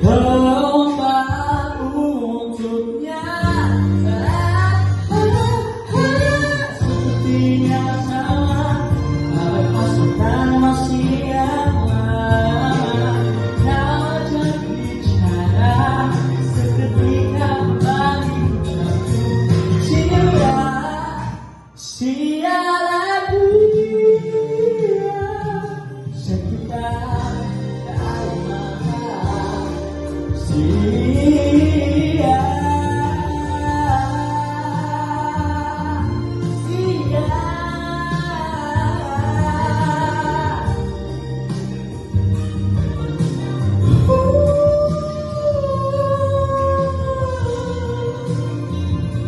Lomba untuknya sepertinya sama, awal pasukan masih aman. Kau jangan bicara seketika kembali jatuh cinta. Sialah dia sekitar tak mahal. Sia,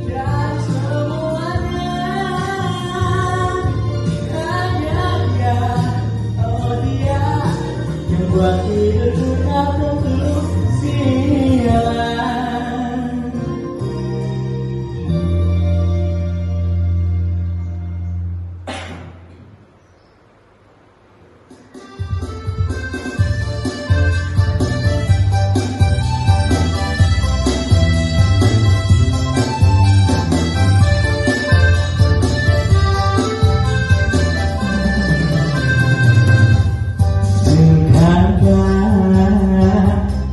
dan semuanya hanya dia, oh dia yang buat hidupku tak tentu sialan.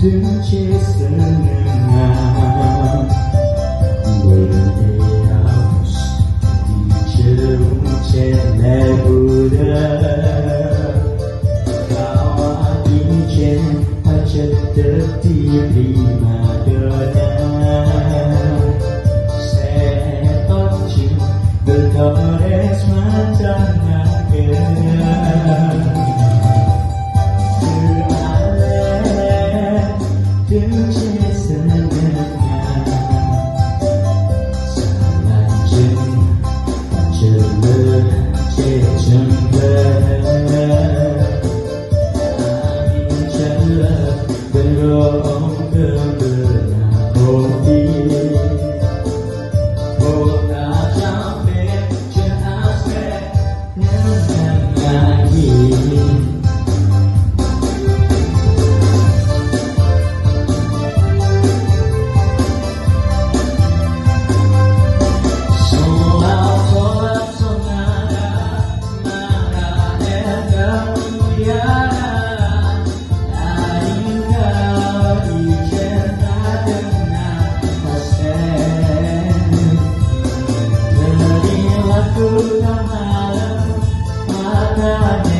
Đừng chia sẻ ngàn Buenos Dias Dice le Buddha Kau dice Accettati prima donna Se oggi Dolores Matanaga Đừng chia sẻ ngàn Salah chừng chờ mơ che chân vơ Anh chờ berong ke bernakopi Kota capek capek nyanyi lagi. Malam matanya